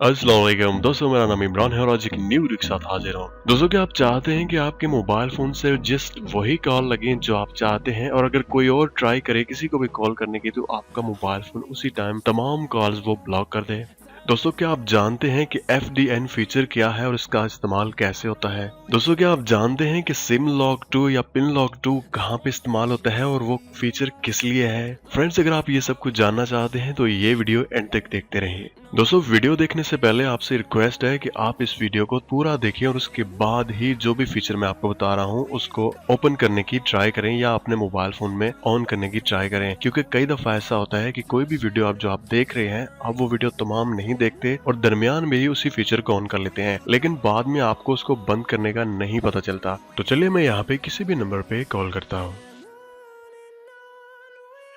अस्सलाम वालेकुम दोस्तों, मेरा नाम इमरान है और आज एक न्यू वीडियो के साथ हाजिर हूँ। दोस्तों, क्या आप चाहते हैं कि आपके मोबाइल फोन से जस्ट वही कॉल लगे जो आप चाहते हैं, और अगर कोई और ट्राई करे किसी को भी कॉल करने की तो आपका मोबाइल फोन उसी टाइम तमाम कॉल्स वो ब्लॉक कर दे? दोस्तों, क्या आप जानते हैं कि FDN फीचर क्या है और इसका इस्तेमाल कैसे होता है? दोस्तों, क्या आप जानते हैं कि सिम लॉक 2 या पिन लॉक 2 कहाँ पे इस्तेमाल होता है और वो फीचर किस लिए है? फ्रेंड्स, अगर आप ये सब कुछ जानना चाहते हैं तो ये वीडियो एंड तक देखते रहिए। दोस्तों, वीडियो देखने से पहले आपसे रिक्वेस्ट है कि आप इस वीडियो को पूरा देखें और उसके बाद ही जो भी फीचर मैं आपको बता रहा हूँ उसको ओपन करने की ट्राई करें या अपने मोबाइल फोन में ऑन करने की ट्राई करें, क्योंकि कई दफा ऐसा होता है कि कोई भी वीडियो जो आप देख रहे हैं आप वो वीडियो तमाम नहीं देखते और दरमियान में ही उसी फीचर को ऑन कर लेते हैं, लेकिन बाद में आपको उसको बंद करने का नहीं पता चलता। तो चलिए मैं यहाँ पे किसी भी नंबर पे कॉल करता हूँ।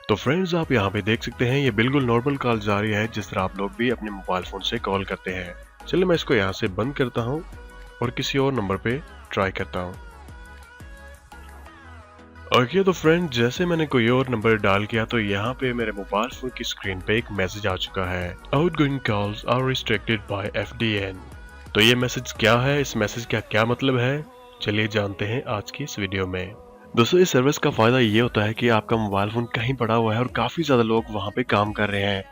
तो फ्रेंड्स, आप यहाँ पे देख सकते हैं ये बिल्कुल नॉर्मल कॉल जारी है जिस तरह आप लोग भी अपने मोबाइल फोन से कॉल करते हैं। चलिए मैं इसको यहाँ से बंद करता हूँ और किसी और नंबर पे ट्राई करता हूँ। ओके, तो फ्रेंड, जैसे मैंने कोई और नंबर डायल किया तो यहाँ पे मेरे मोबाइल फोन की स्क्रीन पे एक मैसेज आ चुका है, outgoing calls are restricted by FDN। तो ये मैसेज क्या है, इस मैसेज का क्या मतलब है, चलिए जानते हैं आज की इस वीडियो में। दोस्तों, इस सर्विस का फायदा ये होता है कि आपका मोबाइल फोन कहीं पड़ा हुआ है और काफी ज्यादा लोग वहाँ पे काम कर रहे हैं,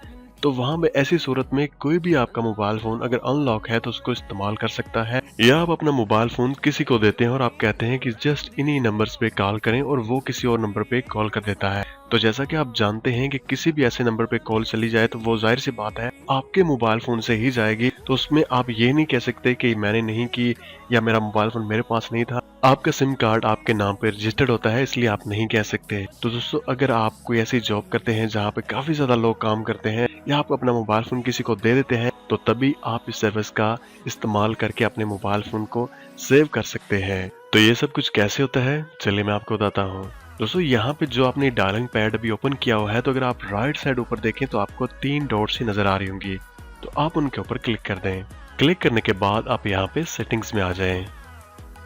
तो वहाँ में ऐसी सूरत में कोई भी आपका मोबाइल फोन अगर अनलॉक है तो उसको इस्तेमाल कर सकता है, या आप अपना मोबाइल फोन किसी को देते हैं और आप कहते हैं कि जस्ट इन्हीं नंबर्स पे कॉल करें और वो किसी और नंबर पे कॉल कर देता है। तो जैसा कि आप जानते हैं कि किसी भी ऐसे नंबर पे कॉल चली जाए तो वो जाहिर सी बात है आपके मोबाइल फोन से ही जाएगी, तो उसमें आप ये नहीं कह सकते कि मैंने नहीं की या मेरा मोबाइल फोन मेरे पास नहीं था। आपका सिम कार्ड आपके नाम पे रजिस्टर्ड होता है, इसलिए आप नहीं कह सकते। तो दोस्तों, अगर आप कोई ऐसी जॉब करते हैं जहाँ पे काफी ज्यादा लोग काम करते हैं या आप अपना मोबाइल फोन किसी को दे देते हैं, तो तभी आप इस सर्विस का इस्तेमाल करके अपने मोबाइल फोन को सेव कर सकते हैं। तो ये सब कुछ कैसे होता है, चलिए मैं आपको बताता हूँ। दोस्तों, यहाँ पे जो आपने डायलिंग पैड अभी ओपन किया हुआ है, तो अगर आप राइट साइड ऊपर देखें तो आपको 3 डॉट्स ही नजर आ रही होंगी, तो आप उनके ऊपर क्लिक कर दें। क्लिक करने के बाद आप यहाँ पे सेटिंग्स में आ जाएं।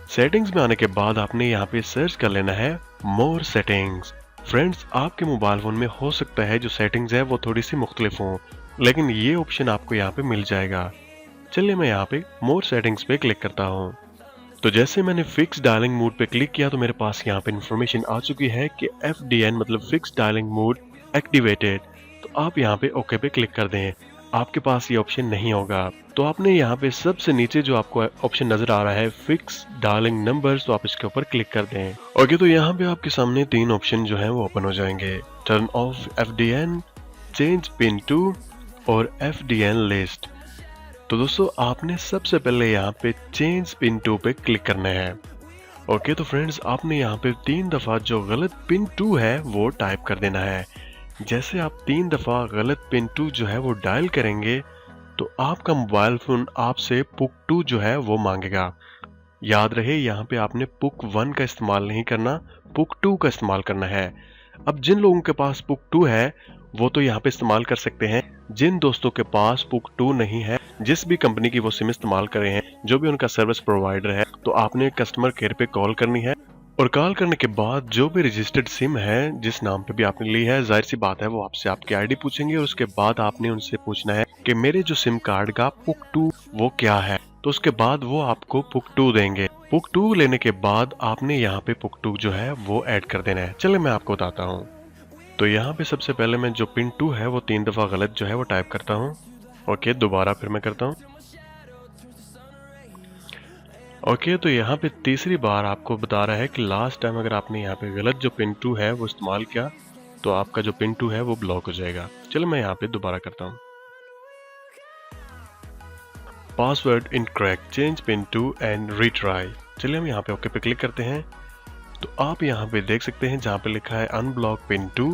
सेटिंग्स में आने के बाद आपने यहाँ पे सर्च कर लेना है मोर सेटिंग्स। फ्रेंड्स, आपके मोबाइल फोन में हो सकता है जो सेटिंग्स है वो थोड़ी सी मुख्तलिफ हों, लेकिन ये ऑप्शन आपको यहाँ पे मिल जाएगा। चलिए मैं यहाँ पे मोर सेटिंग्स पे क्लिक करता हूँ। तो जैसे मैंने फिक्स डायलिंग मोड पे क्लिक किया तो मेरे पास यहाँ पे इन्फॉर्मेशन आ चुकी है कि FDN मतलब फिक्स डायलिंग मोड एक्टिवेटेड। तो आप यहाँ पे ओके पे क्लिक कर दें। आपके पास ये ऑप्शन नहीं होगा, तो आपने यहाँ पे सबसे नीचे जो आपको ऑप्शन नजर आ रहा है फिक्स डायलिंग नंबर्स, तो आप इसके ऊपर क्लिक कर दें। ओके, तो यहाँ पे आपके सामने 3 ऑप्शन जो है वो ओपन हो जाएंगे, turn off FDN, change PIN two और FDN लिस्ट। तो दोस्तों, आपने सबसे पहले यहाँ पे चेंज पिन टू पे क्लिक करना है। ओके, तो फ्रेंड्स, आपने यहाँ पे 3 दफा जो गलत पिन 2 है वो टाइप कर देना है। जैसे आप 3 दफा गलत पिन 2 जो है वो डायल करेंगे तो आपका मोबाइल फोन आपसे पुक 2 जो है वो मांगेगा। याद रहे, यहाँ पे आपने पुक 1 का इस्तेमाल नहीं करना, पुक 2 का इस्तेमाल करना है। अब जिन लोगों के पास पुक 2 है वो तो यहाँ पे इस्तेमाल कर सकते हैं। जिन दोस्तों के पास पुक 2 नहीं है, जिस भी कंपनी की वो सिम इस्तेमाल कर रहे हैं, जो भी उनका सर्विस प्रोवाइडर है, तो आपने कस्टमर केयर पे कॉल करनी है और कॉल करने के बाद जो भी रजिस्टर्ड सिम है जिस नाम पे भी आपने ली है, जाहिर सी बात है वो आपसे आपकी आईडी पूछेंगे और उसके बाद आपने उनसे पूछना है कि मेरे जो सिम कार्ड का पुक 2 वो क्या है, तो उसके बाद वो आपको पुक 2 देंगे। पुक 2 लेने के बाद आपने यहाँ पे पुक 2 जो है वो ऐड कर देना है। चलिए मैं आपको बताता हूँ। तो यहाँ पे सबसे पहले मैं जो पिन 2 है वो 3 दफा गलत जो है वो टाइप करता हूँ। ओके, दोबारा फिर मैं करता हूँ। ओके, तो यहाँ पे तीसरी बार आपको बता रहा है कि लास्ट टाइम अगर आपने यहाँ पे गलत जो पिन 2 है वो इस्तेमाल किया तो आपका जो पिन 2 है वो ब्लॉक हो जाएगा। चलो मैं यहाँ पे दोबारा करता हूँ। Password incorrect, change pin 2 and retry. चलिए हम यहाँ पे ओके पे क्लिक करते हैं। तो आप यहाँ पे देख सकते हैं जहाँ पे लिखा है अनब्लॉक पिन 2,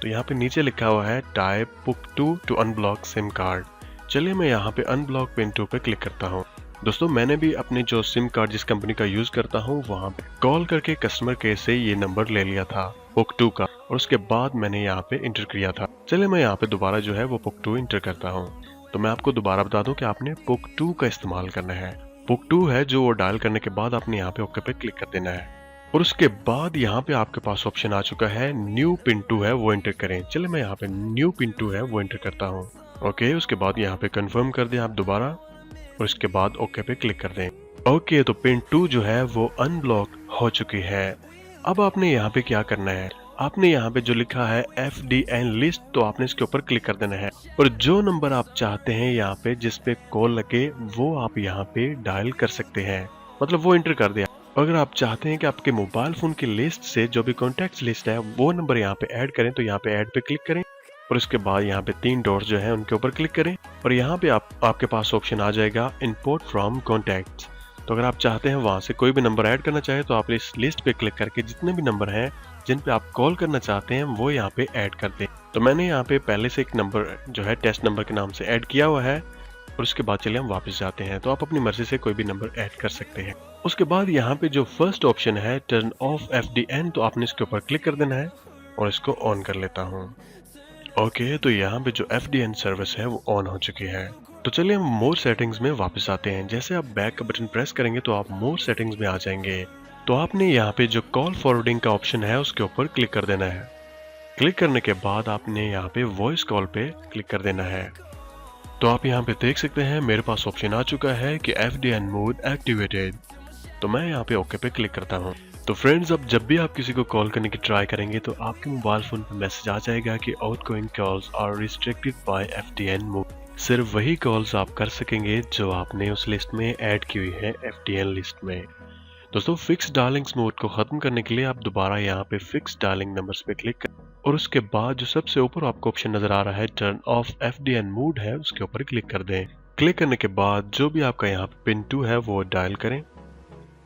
तो यहाँ पे नीचे लिखा हुआ है टाइप पुक 2 टू अनब्लॉक सिम कार्ड। चलिए मैं यहाँ पे अनब्लॉक पिन 2 पे क्लिक करता हूँ। दोस्तों, मैंने भी अपने जो सिम कार्ड जिस कंपनी का यूज करता हूँ वहाँ पे कॉल करके कस्टमर केयर से ये नंबर ले लिया था पुक 2 का, और उसके बाद मैंने यहाँ पे इंटर किया था। चलिए मैं यहाँ पे दोबारा जो है वो पुक 2 इंटर करता हूँ। तो मैं आपको दोबारा बता दूं कि आपने पुक 2 का इस्तेमाल करना है। पुक 2 है जो वो डायल करने के बाद आपने यहाँ पे ओके पे क्लिक कर देना है, और उसके बाद यहाँ पे आपके पास ऑप्शन आ चुका है न्यू पिन 2 है वो एंटर करें। चलिए मैं यहाँ पे न्यू पिन 2 है वो एंटर करता हूँ। ओके, उसके बाद यहाँ पे कंफर्म कर दें आप दोबारा और उसके बाद ओके पे क्लिक कर दें। ओके, तो पिन 2 जो है वो अनब्लॉक हो चुकी है। अब आपने यहाँ पे क्या करना है, आपने यहाँ पे जो लिखा है FDN लिस्ट, तो आपने इसके ऊपर क्लिक कर देना है और जो नंबर आप चाहते हैं यहाँ पे जिस पे कॉल लगे वो आप यहाँ पे डायल कर सकते हैं, मतलब वो एंटर कर दिया। अगर आप चाहते हैं कि आपके मोबाइल फोन की लिस्ट से जो भी कॉन्टेक्ट लिस्ट है वो नंबर यहाँ पे ऐड करें, तो यहाँ पे ऐड पे क्लिक करें और उसके बाद यहाँ पे 3 डॉट्स जो है उनके ऊपर क्लिक करें और यहाँ पे आपके पास ऑप्शन आ जाएगा इंपोर्ट फ्रॉम कॉन्टैक्ट्स। तो अगर आप चाहते हैं वहां से कोई भी नंबर ऐड करना चाहे तो आप इस लिस्ट पे क्लिक करके जितने भी नंबर हैं जिन पे आप कॉल करना चाहते हैं वो यहाँ पे ऐड कर दें। तो मैंने यहाँ पे पहले से एक नंबर जो है टेस्ट नंबर के नाम से ऐड किया हुआ है और उसके बाद चलिए हम वापस जाते हैं। तो आप अपनी मर्जी से कोई भी नंबर ऐड कर सकते हैं। उसके बाद यहाँ पे जो फर्स्ट ऑप्शन है टर्न ऑफ FDN, तो आपने इसके ऊपर क्लिक कर देना है और इसको ऑन कर लेता हूँ। ओके, तो यहाँ पे जो FDN सर्विस है वो ऑन हो चुकी है। तो चलिए हम मोर सेटिंग्स में वापस आते हैं। जैसे आप बैक का बटन प्रेस करेंगे तो आप मोर सेटिंग्स में आ जाएंगे। तो आपने यहाँ पे जो कॉल फॉरवर्डिंग का ऑप्शन है उसके ऊपर क्लिक कर देना है। क्लिक करने के बाद आपने यहाँ पे वॉइस कॉल पे क्लिक कर देना है। तो आप यहाँ पे देख सकते हैं मेरे पास ऑप्शन आ चुका है कि FDN मोड एक्टिवेटेड। तो मैं यहाँ पे ओके पे क्लिक करता हूँ। तो फ्रेंड्स, अब जब भी आप किसी को कॉल करने की ट्राई करेंगे तो आपके मोबाइल फोन पर मैसेज आ जाएगा कि outgoing calls are restricted by FDN mode. सिर्फ वही कॉल्स आप कर सकेंगे जो आपने उस लिस्ट में ऐड की हुई है FDN लिस्ट में। दोस्तों, फिक्स डायलिंग्स मोड को खत्म करने के लिए आप दोबारा यहाँ पे फिक्स डायलिंग नंबर्स पे क्लिक करें और उसके बाद जो सबसे ऊपर आपको ऑप्शन नजर आ रहा है टर्न ऑफ FDN मोड है उसके ऊपर क्लिक कर दें। क्लिक करने के बाद जो भी आपका यहाँ पे पिन 2 है वो डायल करें,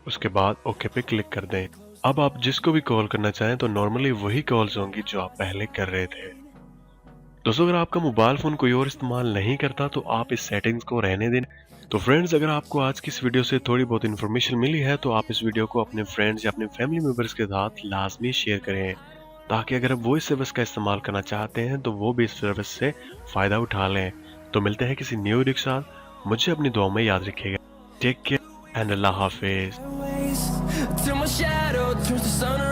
उसके बाद ओके पे क्लिक कर दें। अब आप जिसको भी कॉल करना चाहें तो नॉर्मली वही कॉल्स होंगी जो आप पहले कर रहे थे। दोस्तों, अगर आपका मोबाइल फोन कोई और इस्तेमाल नहीं करता तो आप इस सेटिंग्स को रहने दें। तो फ्रेंड्स, अगर आपको आज की इस वीडियो से थोड़ी बहुत इन्फॉर्मेशन मिली है तो आप इस वीडियो को अपने फ्रेंड्स या अपने फैमिली मेम्बर्स के साथ लाजमी शेयर करें, ताकि अगर वो इस सर्विस का इस्तेमाल करना चाहते हैं तो वो भी इस सर्विस से फ़ायदा उठा लें। तो मिलते हैं किसी न्यू वीडियो के साथ। मुझे अपनी दुआ में याद रखिएगा। टेक केयर एंड अल्लाह हाफिज। Till my shadow turns to sun